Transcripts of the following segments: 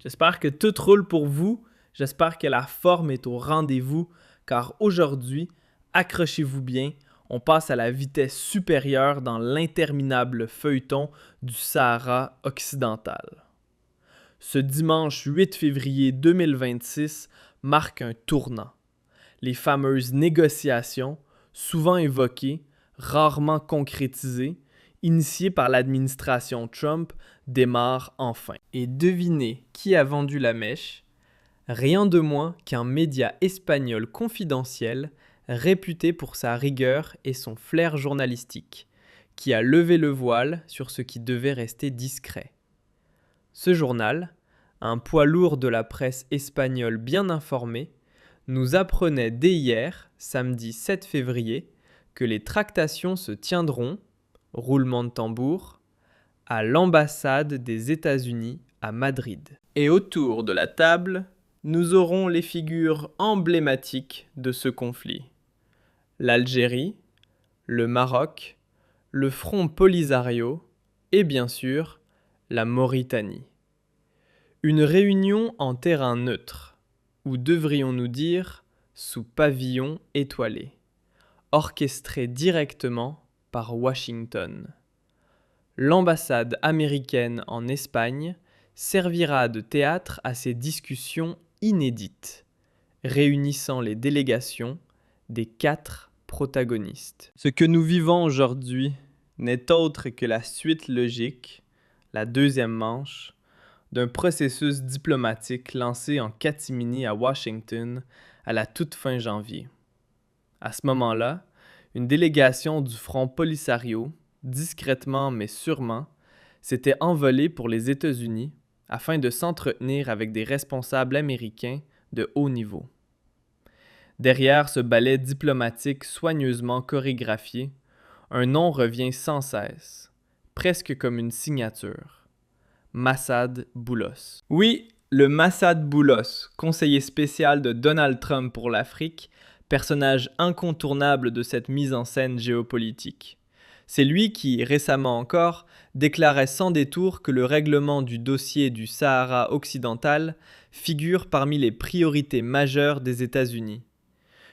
J'espère que tout roule pour vous. J'espère que la forme est au rendez-vous, car aujourd'hui, accrochez-vous bien, on passe à la vitesse supérieure dans l'interminable feuilleton du Sahara occidental. Ce dimanche 8 février 2026 marque un tournant. Les fameuses négociations, souvent évoquées, rarement concrétisées, initiées par l'administration Trump, démarrent enfin. Et devinez qui a vendu la mèche? Rien de moins qu'un média espagnol confidentiel, réputé pour sa rigueur et son flair journalistique, qui a levé le voile sur ce qui devait rester discret. Ce journal, un poids lourd de la presse espagnole bien informé, nous apprenait dès hier, samedi 7 février, que les tractations se tiendront, roulement de tambour, à l'ambassade des États-Unis à Madrid. Et autour de la table, nous aurons les figures emblématiques de ce conflit. L'Algérie, le Maroc, le Front Polisario et bien sûr, la Mauritanie. Une réunion en terrain neutre, ou devrions-nous dire sous pavillon étoilé, orchestrée directement par Washington. L'ambassade américaine en Espagne servira de théâtre à ces discussions inédites, réunissant les délégations des 4 protagonistes. Ce que nous vivons aujourd'hui n'est autre que la suite logique, la deuxième manche, d'un processus diplomatique lancé en catimini à Washington à la toute fin janvier. À ce moment-là, une délégation du Front Polisario, discrètement mais sûrement, s'était envolée pour les États-Unis afin de s'entretenir avec des responsables américains de haut niveau. Derrière ce ballet diplomatique soigneusement chorégraphié, un nom revient sans cesse, presque comme une signature. Massad Boulos. Oui, le Massad Boulos, conseiller spécial de Donald Trump pour l'Afrique, personnage incontournable de cette mise en scène géopolitique. C'est lui qui, récemment encore, déclarait sans détour que le règlement du dossier du Sahara occidental figure parmi les priorités majeures des États-Unis.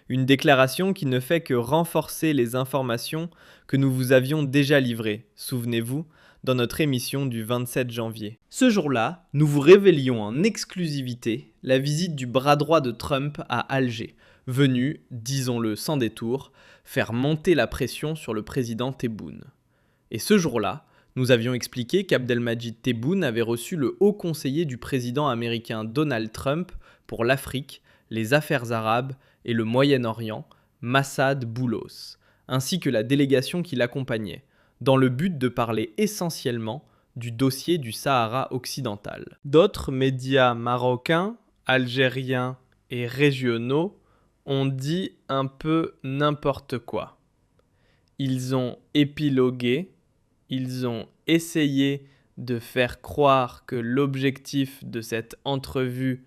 Une déclaration qui ne fait que renforcer les informations que nous vous avions déjà livrées, souvenez-vous, dans notre émission du 27 janvier. Ce jour-là, nous vous révélions en exclusivité la visite du bras droit de Trump à Alger, venu, disons-le sans détour, faire monter la pression sur le président Tebboune. Et ce jour-là, nous avions expliqué qu'Abdelmadjid Tebboune avait reçu le haut conseiller du président américain Donald Trump pour l'Afrique, les affaires arabes et le Moyen-Orient, Massad Boulos, ainsi que la délégation qui l'accompagnait, dans le but de parler essentiellement du dossier du Sahara occidental. D'autres médias marocains, algériens et régionaux ont dit un peu n'importe quoi. Ils ont épilogué, ils ont essayé de faire croire que l'objectif de cette entrevue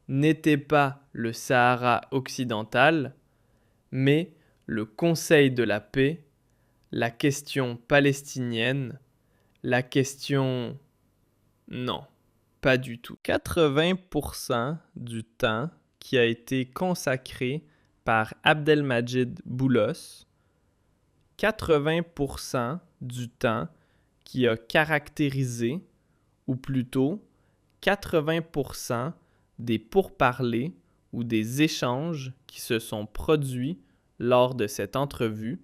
n'était pas le Sahara occidental, mais le Conseil de la paix, la question palestinienne, la question... Non, pas du tout. 80% du temps qui a été consacré par Abdelmadjid Boulos, 80% du temps qui a caractérisé, ou plutôt 80% des pourparlers ou des échanges qui se sont produits lors de cette entrevue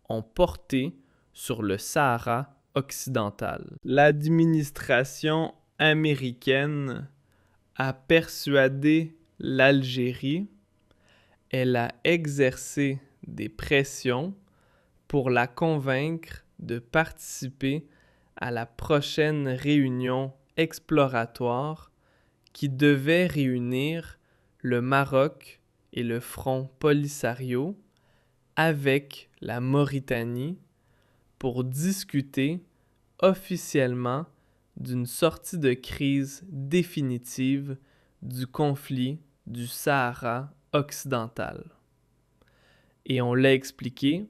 ont porté sur le Sahara occidental. L'administration américaine a persuadé l'Algérie, elle a exercé des pressions pour la convaincre de participer à la prochaine réunion exploratoire qui devait réunir le Maroc et le Front Polisario avec la Mauritanie pour discuter officiellement d'une sortie de crise définitive du conflit du Sahara occidental. Et on l'a expliqué,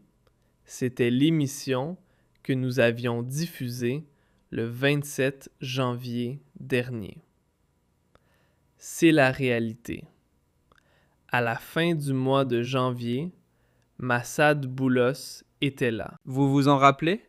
c'était l'émission que nous avions diffusée le 27 janvier dernier. c'est la réalité. À la fin du mois de janvier, Massad Boulos était là. Vous vous en rappelez?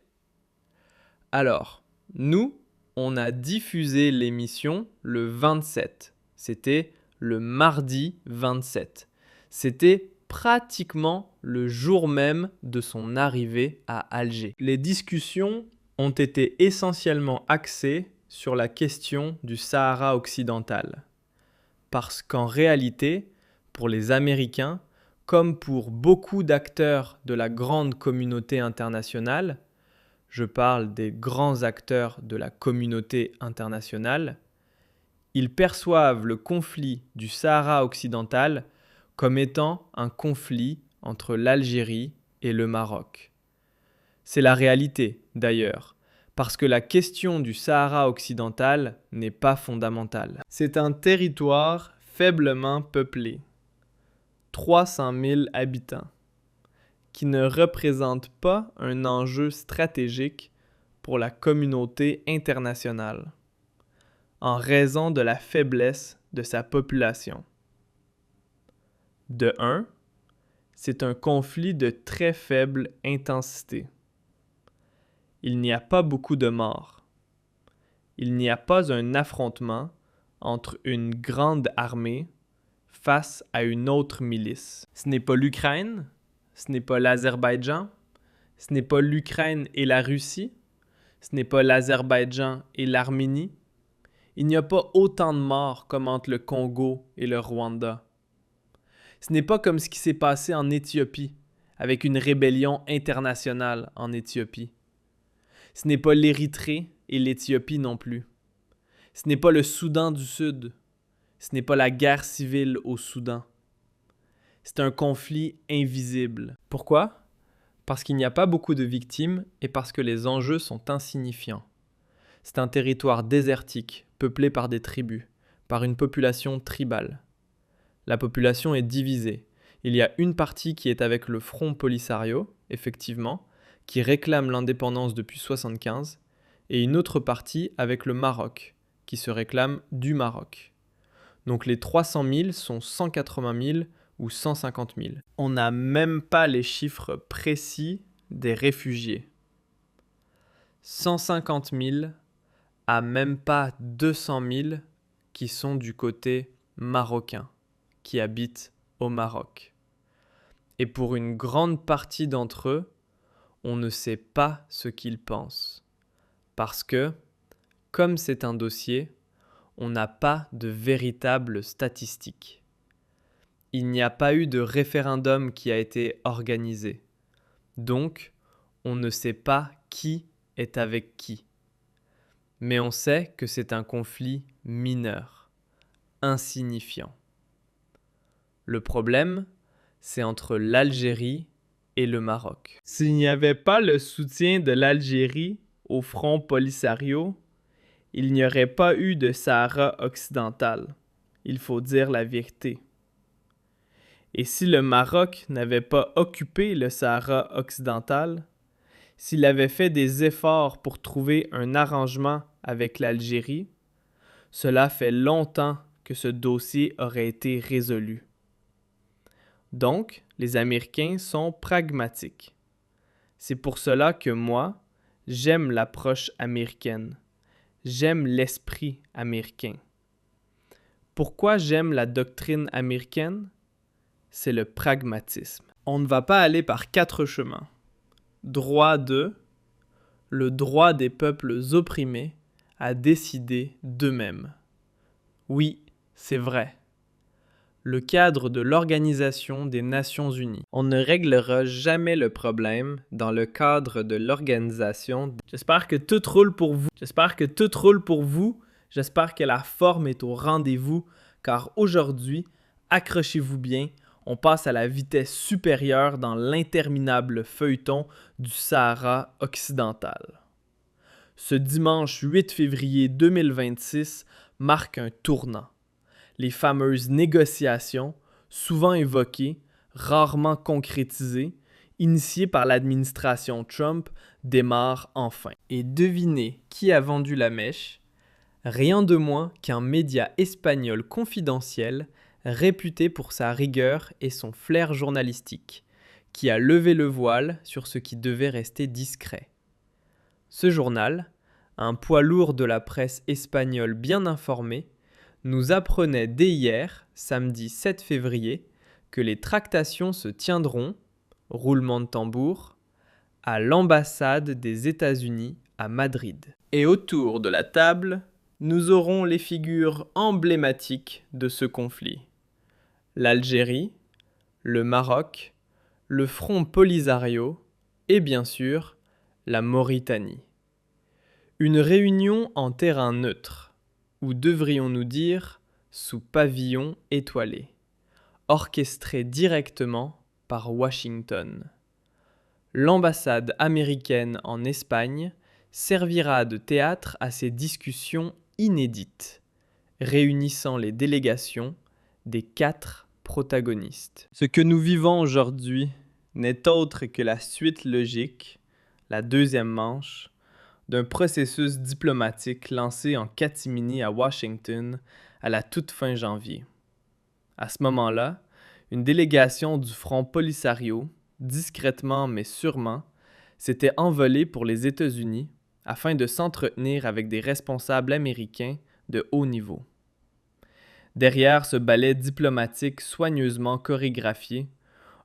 Alors, nous, on a diffusé l'émission le 27. C'était le mardi 27. C'était pratiquement le jour même de son arrivée à Alger. Les discussions ont été essentiellement axées sur la question du Sahara occidental. Parce qu'en réalité, pour les Américains, comme pour beaucoup d'acteurs de la grande communauté internationale, je parle des grands acteurs de la communauté internationale, ils perçoivent le conflit du Sahara occidental comme étant un conflit entre l'Algérie et le Maroc. C'est la réalité, d'ailleurs, parce que la question du Sahara occidental n'est pas fondamentale. C'est un territoire faiblement peuplé, 300 000 habitants, qui ne représente pas un enjeu stratégique pour la communauté internationale, en raison de la faiblesse de sa population. De un, c'est un conflit de très faible intensité. Il n'y a pas beaucoup de morts. Il n'y a pas un affrontement entre une grande armée face à une autre milice. Ce n'est pas l'Ukraine, ce n'est pas l'Azerbaïdjan, ce n'est pas l'Ukraine et la Russie, ce n'est pas l'Azerbaïdjan et l'Arménie. Il n'y a pas autant de morts comme entre le Congo et le Rwanda. Ce n'est pas comme ce qui s'est passé en Éthiopie, avec une rébellion internationale en Éthiopie. Ce n'est pas l'Érythrée et l'Éthiopie non plus. Ce n'est pas le Soudan du Sud. Ce n'est pas la guerre civile au Soudan. C'est un conflit invisible. Pourquoi? Parce qu'il n'y a pas beaucoup de victimes et parce que les enjeux sont insignifiants. C'est un territoire désertique, peuplé par des tribus, par une population tribale. La population est divisée. Il y a une partie qui est avec le Front Polisario, effectivement, qui réclame l'indépendance depuis 1975, et une autre partie avec le Maroc, qui se réclame du Maroc. Donc les 300 000 sont 180 000 ou 150 000. On n'a même pas les chiffres précis des réfugiés. 150 000 à même pas 200 000 qui sont du côté marocain, qui habitent au Maroc. Et pour une grande partie d'entre eux, on ne sait pas ce qu'ils pensent. Parce que, comme c'est un dossier, on n'a pas de véritables statistiques. Il n'y a pas eu de référendum qui a été organisé. Donc, on ne sait pas qui est avec qui. Mais on sait que c'est un conflit mineur, insignifiant. Le problème, c'est entre l'Algérie et le Maroc. S'il n'y avait pas le soutien de l'Algérie au Front Polisario, il n'y aurait pas eu de Sahara occidental. Il faut dire la vérité. Et si le Maroc n'avait pas occupé le Sahara occidental, s'il avait fait des efforts pour trouver un arrangement avec l'Algérie, cela fait longtemps que ce dossier aurait été résolu. Donc, les Américains sont pragmatiques. C'est pour cela que moi, j'aime l'approche américaine. J'aime l'esprit américain. Pourquoi j'aime la doctrine américaine? C'est le pragmatisme. On ne va pas aller par 4 chemins. Droit de, le droit des peuples opprimés à décider d'eux-mêmes. Oui, c'est vrai. Le cadre de l'Organisation des Nations Unies. On ne réglera jamais le problème dans le cadre de l'organisation. J'espère que tout roule pour vous. J'espère que la forme est au rendez-vous, car aujourd'hui, accrochez-vous bien, on passe à la vitesse supérieure dans l'interminable feuilleton du Sahara occidental. Ce dimanche 8 février 2026 marque un tournant. Les fameuses négociations, souvent évoquées, rarement concrétisées, initiées par l'administration Trump, démarrent enfin. Et devinez qui a vendu la mèche? Rien de moins qu'un média espagnol confidentiel réputé pour sa rigueur et son flair journalistique, qui a levé le voile sur ce qui devait rester discret. Ce journal, un poids lourd de la presse espagnole bien informé, nous apprenait dès hier, samedi 7 février, que les tractations se tiendront, roulement de tambour, à l'ambassade des États-Unis à Madrid. Et autour de la table, nous aurons les figures emblématiques de ce conflit. L'Algérie, le Maroc, le Front Polisario et bien sûr la Mauritanie. Une réunion en terrain neutre, ou devrions-nous dire sous pavillon étoilé, orchestrée directement par Washington. L'ambassade américaine en Espagne servira de théâtre à ces discussions inédites, réunissant les délégations des 4 protagonistes. Ce que nous vivons aujourd'hui n'est autre que la suite logique, la deuxième manche, d'un processus diplomatique lancé en catimini à Washington à la toute fin janvier. À ce moment-là, une délégation du Front Polisario, discrètement mais sûrement, s'était envolée pour les États-Unis afin de s'entretenir avec des responsables américains de haut niveau. Derrière ce ballet diplomatique soigneusement chorégraphié,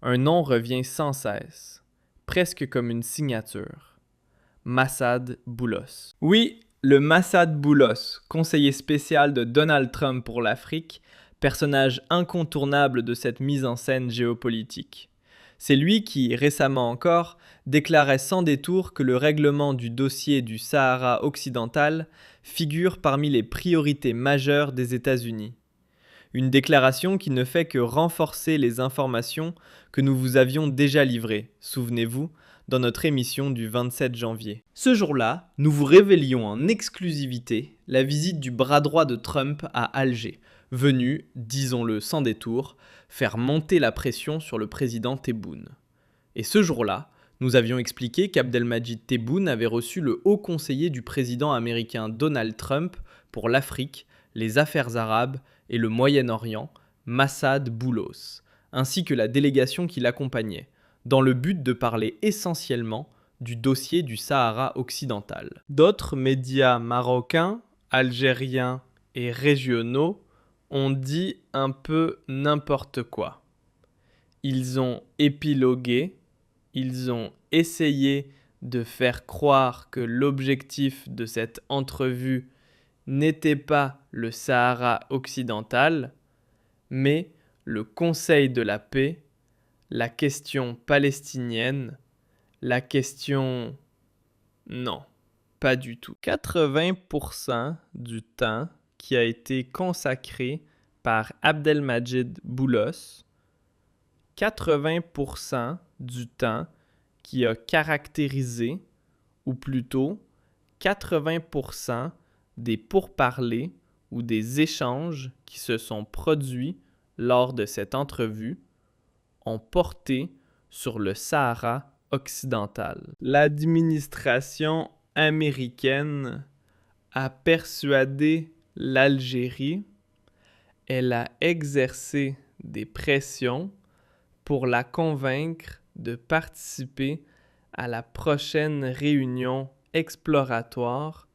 un nom revient sans cesse, presque comme une signature. Massad Boulos. Oui, le Massad Boulos, conseiller spécial de Donald Trump pour l'Afrique, personnage incontournable de cette mise en scène géopolitique. C'est lui qui, récemment encore, déclarait sans détour que le règlement du dossier du Sahara occidental figure parmi les priorités majeures des États-Unis. Une déclaration qui ne fait que renforcer les informations que nous vous avions déjà livrées, souvenez-vous, dans notre émission du 27 janvier. Ce jour-là, nous vous révélions en exclusivité la visite du bras droit de Trump à Alger, venu, disons-le sans détour, faire monter la pression sur le président Tebboune. Et ce jour-là, nous avions expliqué qu'Abdelmadjid Tebboune avait reçu le haut conseiller du président américain Donald Trump pour l'Afrique, les affaires arabes et le Moyen-Orient, Massad Boulos, ainsi que la délégation qui l'accompagnait, dans le but de parler essentiellement du dossier du Sahara occidental. D'autres médias marocains, algériens et régionaux ont dit un peu n'importe quoi. Ils ont épilogué, ils ont essayé de faire croire que l'objectif de cette entrevue n'était pas le Sahara occidental, mais le Conseil de la paix, la question palestinienne, la question... Non, pas du tout. 80% du temps qui a été consacré par Abdelmadjid Boulos, 80% du temps qui a caractérisé, ou plutôt 80% des pourparlers ou des échanges qui se sont produits lors de cette entrevue ont porté sur le Sahara occidental. L'administration américaine a persuadé l'Algérie, elle a exercé des pressions pour la convaincre de participer à la prochaine réunion exploratoire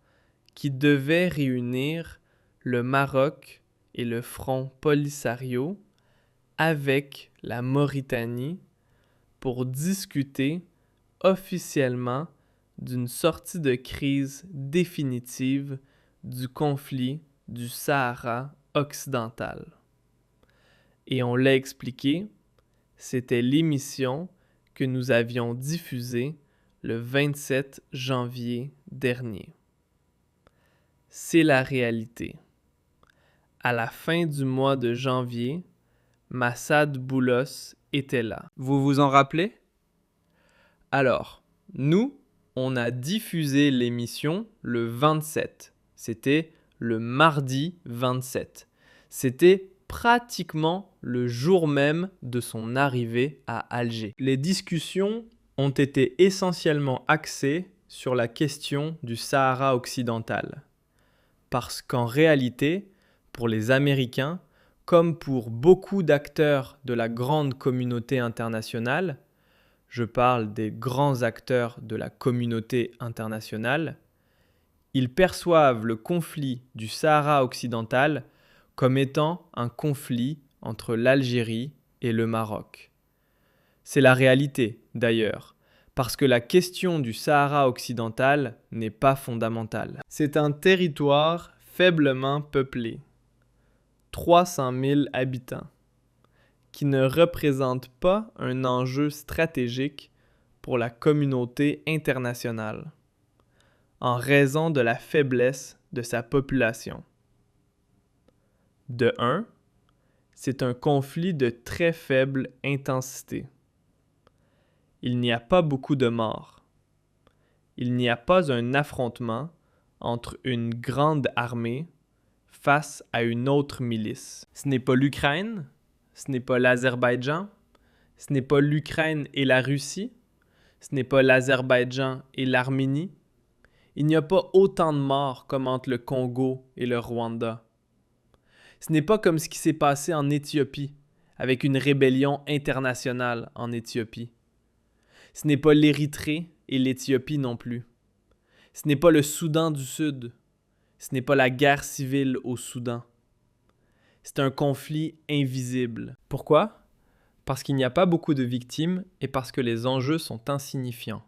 qui devait réunir le Maroc et le Front Polisario avec la Mauritanie pour discuter officiellement d'une sortie de crise définitive du conflit du Sahara occidental. Et on l'a expliqué, c'était l'émission que nous avions diffusée le 27 janvier dernier. C'est la réalité. À la fin du mois de janvier, Massad Boulos était là. Vous vous en rappelez? Alors, nous, on a diffusé l'émission le 27. C'était le mardi 27. C'était pratiquement le jour même de son arrivée à Alger. Les discussions ont été essentiellement axées sur la question du Sahara occidental. Parce qu'en réalité, pour les Américains, comme pour beaucoup d'acteurs de la grande communauté internationale, je parle des grands acteurs de la communauté internationale, ils perçoivent le conflit du Sahara occidental comme étant un conflit entre l'Algérie et le Maroc. C'est la réalité, d'ailleurs, parce que la question du Sahara occidental n'est pas fondamentale. C'est un territoire faiblement peuplé, 300 000 habitants, qui ne représente pas un enjeu stratégique pour la communauté internationale, en raison de la faiblesse de sa population. De un, c'est un conflit de très faible intensité. Il n'y a pas beaucoup de morts. Il n'y a pas un affrontement entre une grande armée face à une autre milice. Ce n'est pas l'Ukraine, ce n'est pas l'Azerbaïdjan, ce n'est pas l'Ukraine et la Russie, ce n'est pas l'Azerbaïdjan et l'Arménie. Il n'y a pas autant de morts comme entre le Congo et le Rwanda. Ce n'est pas comme ce qui s'est passé en Éthiopie, avec une rébellion internationale en Éthiopie. Ce n'est pas l'Érythrée et l'Éthiopie non plus. Ce n'est pas le Soudan du Sud. Ce n'est pas la guerre civile au Soudan. C'est un conflit invisible. Pourquoi? Parce qu'il n'y a pas beaucoup de victimes et parce que les enjeux sont insignifiants.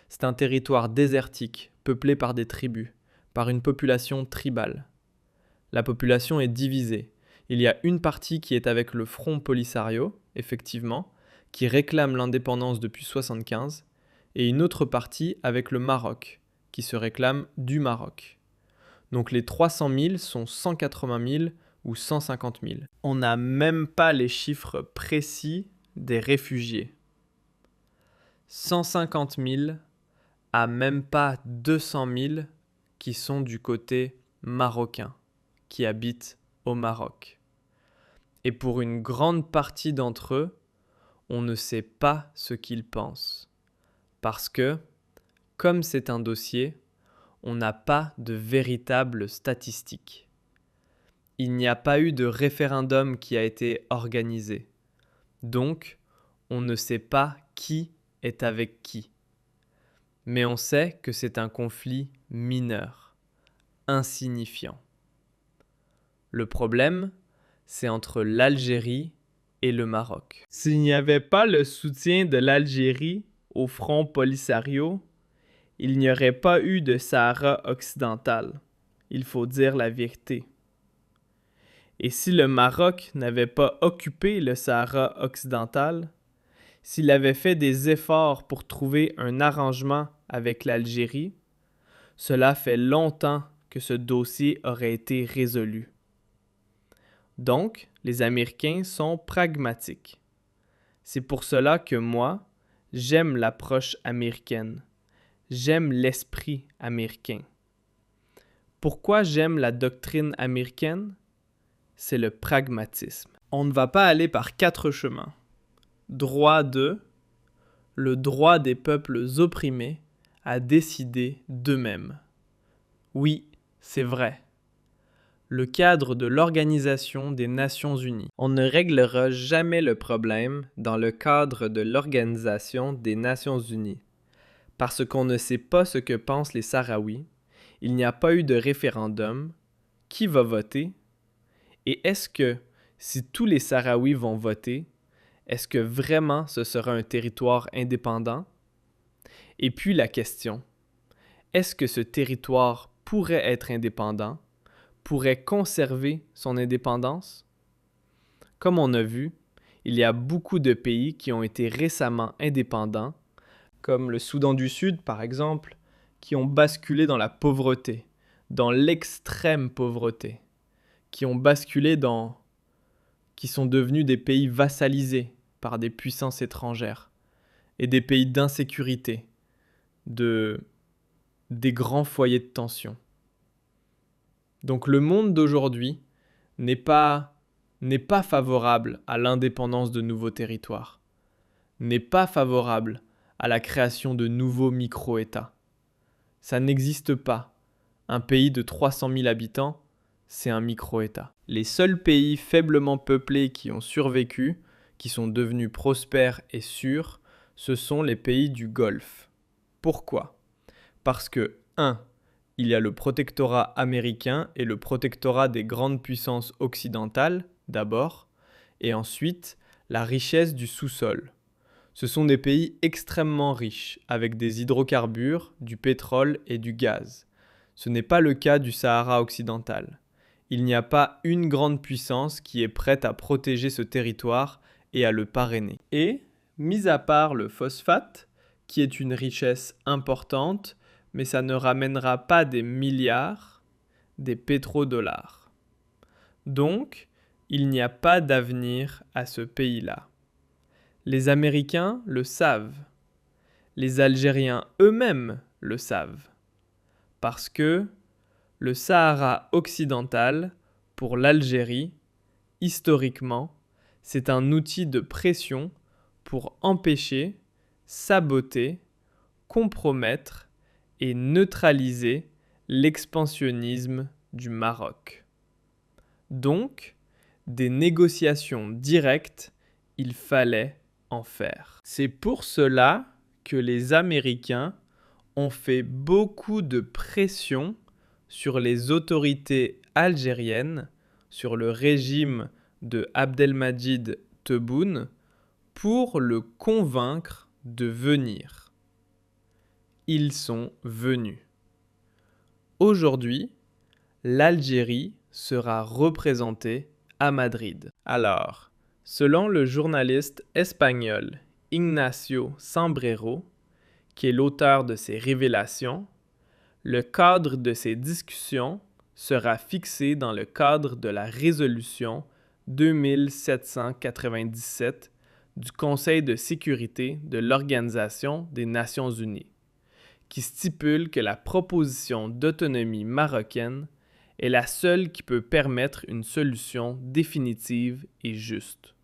C'est un territoire désertique, peuplé par des tribus, par une population tribale. La population est divisée. Il y a une partie qui est avec le Front Polisario, effectivement, qui réclame l'indépendance depuis 1975, et une autre partie avec le Maroc, qui se réclame du Maroc. Donc les 300 000 sont 180 000 ou 150 000. On n'a même pas les chiffres précis des réfugiés. 150 000 à même pas 200 000 qui sont du côté marocain, qui habitent au Maroc. Et pour une grande partie d'entre eux, on ne sait pas ce qu'ils pensent. Parce que, comme c'est un dossier, on n'a pas de véritables statistiques. Il n'y a pas eu de référendum qui a été organisé. Donc, on ne sait pas qui est avec qui. Mais on sait que c'est un conflit mineur, insignifiant. Le problème, c'est entre l'Algérie et le Maroc. S'il n'y avait pas le soutien de l'Algérie au Front Polisario, il n'y aurait pas eu de Sahara occidental. Il faut dire la vérité. Et si le Maroc n'avait pas occupé le Sahara occidental, s'il avait fait des efforts pour trouver un arrangement avec l'Algérie, cela fait longtemps que ce dossier aurait été résolu. Donc, les Américains sont pragmatiques. C'est pour cela que moi, j'aime l'approche américaine. J'aime l'esprit américain. Pourquoi j'aime la doctrine américaine? C'est le pragmatisme. On ne va pas aller par 4 chemins. Droit de, le droit des peuples opprimés à décider d'eux-mêmes. Oui, c'est vrai. Le cadre de l'Organisation des Nations Unies. On ne réglera jamais le problème dans le cadre de l'Organisation des Nations Unies. Parce qu'on ne sait pas ce que pensent les Sahraouis, il n'y a pas eu de référendum. Qui va voter? Et est-ce que, si tous les Sahraouis vont voter, est-ce que vraiment ce sera un territoire indépendant? Et puis la question, est-ce que ce territoire pourrait être indépendant, pourrait conserver son indépendance? Comme on a vu, il y a beaucoup de pays qui ont été récemment indépendants, comme le Soudan du Sud par exemple, qui ont basculé dans la pauvreté, dans l'extrême pauvreté, qui ont basculé qui sont devenus des pays vassalisés par des puissances étrangères et des pays d'insécurité, des grands foyers de tension. Donc le monde d'aujourd'hui n'est pas favorable à l'indépendance de nouveaux territoires, n'est pas favorable à la création de nouveaux micro-États. Ça n'existe pas Un pays de 300 000 habitants, c'est un micro-État. Les seuls pays faiblement peuplés qui ont survécu, qui sont devenus prospères et sûrs, ce sont les pays du Golfe. Pourquoi? Parce que 1. Il y a le protectorat américain et le protectorat des grandes puissances occidentales, d'abord, et ensuite la richesse du sous-sol. Ce sont des pays extrêmement riches, avec des hydrocarbures, du pétrole et du gaz. Ce n'est pas le cas du Sahara occidental. Il n'y a pas une grande puissance qui est prête à protéger ce territoire et à le parrainer. Et, mis à part le phosphate, qui est une richesse importante, mais ça ne ramènera pas des milliards, des pétrodollars. Donc, il n'y a pas d'avenir à ce pays-là. Les Américains le savent. Les Algériens eux-mêmes le savent. Parce que le Sahara occidental, pour l'Algérie, historiquement, c'est un outil de pression pour empêcher, saboter, compromettre et neutraliser l'expansionnisme du Maroc. Donc, des négociations directes, il fallait en faire. C'est pour cela que les Américains ont fait beaucoup de pression sur les autorités algériennes, sur le régime de Abdelmadjid Tebboune, pour le convaincre de venir. Ils sont venus. Aujourd'hui, l'Algérie sera représentée à Madrid. Alors, selon le journaliste espagnol Ignacio Sombrero, qui est l'auteur de ces révélations, le cadre de ces discussions sera fixé dans le cadre de la résolution 2797 du Conseil de sécurité de l'Organisation des Nations Unies, qui stipule que la proposition d'autonomie marocaine est la seule qui peut permettre une solution définitive et juste.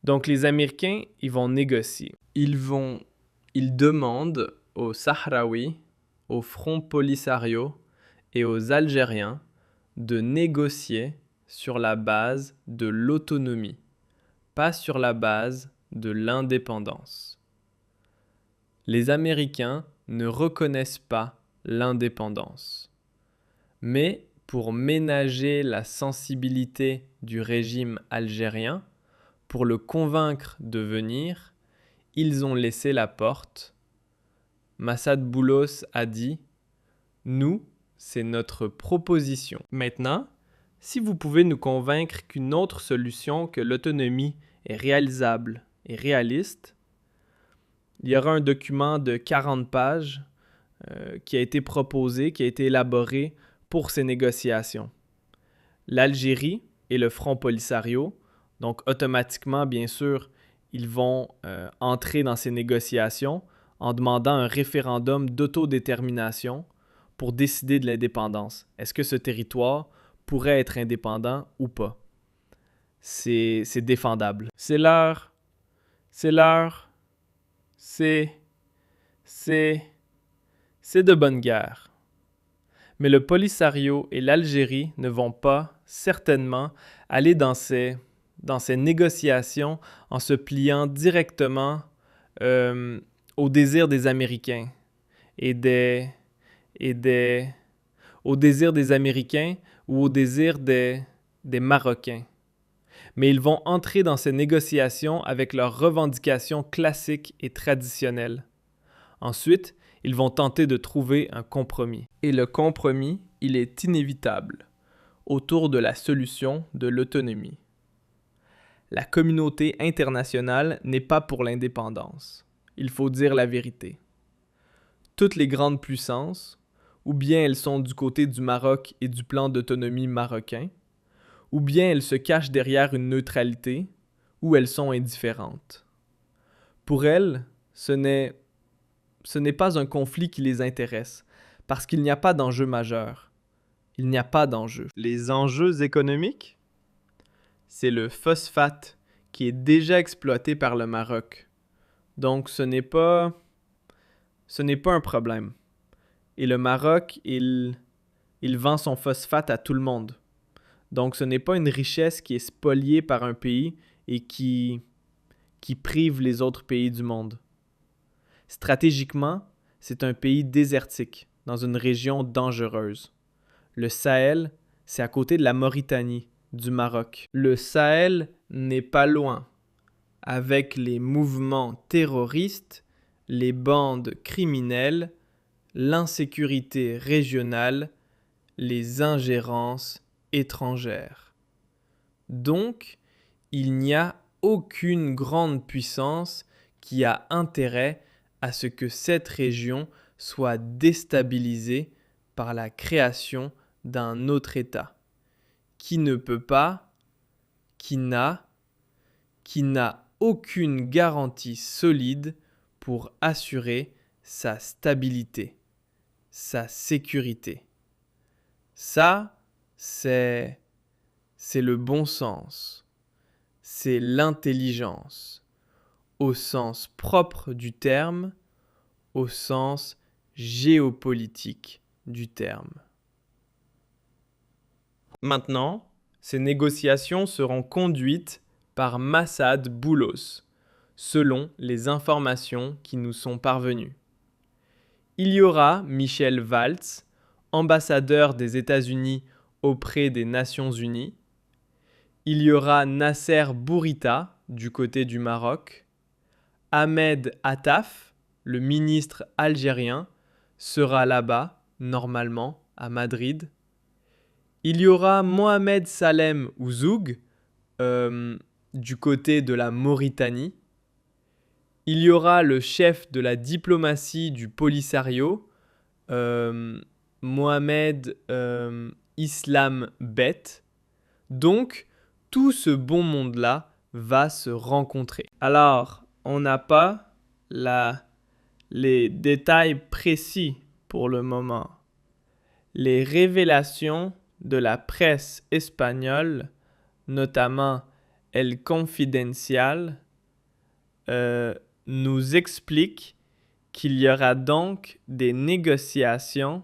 Donc les Américains, ils vont négocier. Ils demandent aux Sahraouis, au Front Polisario et aux Algériens de négocier sur la base de l'autonomie, pas sur la base de l'indépendance. Les Américains ne reconnaissent pas l'indépendance. Mais pour ménager la sensibilité du régime algérien, pour le convaincre de venir, ils ont laissé la porte. Massad Boulos a dit « Nous, c'est notre proposition. Maintenant, si vous pouvez nous convaincre qu'une autre solution que l'autonomie est réalisable et réaliste, il y aura un document de 40 pages qui a été proposé, qui a été élaboré pour ces négociations. L'Algérie et le Front Polisario, donc automatiquement, bien sûr, ils vont entrer dans ces négociations en demandant un référendum d'autodétermination pour décider de l'indépendance. Est-ce que ce territoire pourrait être indépendant ou pas? C'est défendable. C'est l'heure. C'est de bonne guerre. Mais le Polisario et l'Algérie ne vont pas, certainement, aller dans ces négociations en se pliant directement au désir des Américains au désir des Américains ou au désir des Marocains. Mais ils vont entrer dans ces négociations avec leurs revendications classiques et traditionnelles. Ensuite, ils vont tenter de trouver un compromis. Et le compromis, il est inévitable, autour de la solution de l'autonomie. La communauté internationale n'est pas pour l'indépendance. Il faut dire la vérité. Toutes les grandes puissances, ou bien elles sont du côté du Maroc et du plan d'autonomie marocain, ou bien elles se cachent derrière une neutralité, ou elles sont indifférentes. Pour elles, ce n'est pas un conflit qui les intéresse, parce qu'il n'y a pas d'enjeu majeur. Il n'y a pas d'enjeu. Les enjeux économiques, c'est le phosphate qui est déjà exploité par le Maroc. Donc ce n'est pas un problème. et le Maroc, il vend son phosphate à tout le monde. Donc, ce n'est pas une richesse qui est spoliée par un pays et qui prive les autres pays du monde. Stratégiquement, c'est un pays désertique, dans une région dangereuse. Le Sahel, c'est à côté de la Mauritanie, du Maroc. Le Sahel n'est pas loin, avec les mouvements terroristes, les bandes criminelles, l'insécurité régionale, les ingérences étrangères. Donc, il n'y a aucune grande puissance qui a intérêt à ce que cette région soit déstabilisée par la création d'un autre État, qui ne peut pas, qui n'a aucune garantie solide pour assurer sa stabilité, sa sécurité. Ça, c'est le bon sens, c'est l'intelligence, au sens propre du terme, au sens géopolitique du terme. Maintenant, ces négociations seront conduites par Massad Boulos, selon les informations qui nous sont parvenues. Il y aura Michel Valls, ambassadeur des États-Unis auprès des Nations Unies. Il y aura Nasser Bourita, du côté du Maroc. Ahmed Attaf, le ministre algérien, sera là-bas, normalement, à Madrid. Il y aura Mohamed Salem Ouzoug, du côté de la Mauritanie. Il y aura le chef de la diplomatie du Polisario, Mohamed Islam Bet. Donc, tout ce bon monde-là va se rencontrer. Alors, on n'a pas les détails précis pour le moment. Les révélations de la presse espagnole, notamment El Confidencial, nous expliquent qu'il y aura donc des négociations.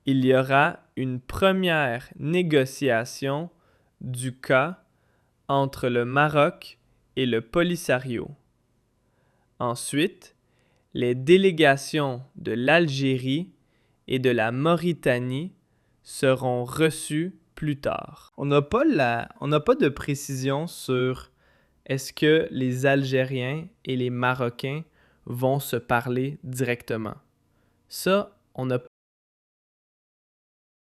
Il y aura une première négociation du cas entre le Maroc et le Polisario. Ensuite, les délégations de l'Algérie et de la Mauritanie seront reçues plus tard. On n'a pas de précision sur est-ce que les Algériens et les Marocains vont se parler directement. Ça, on n'a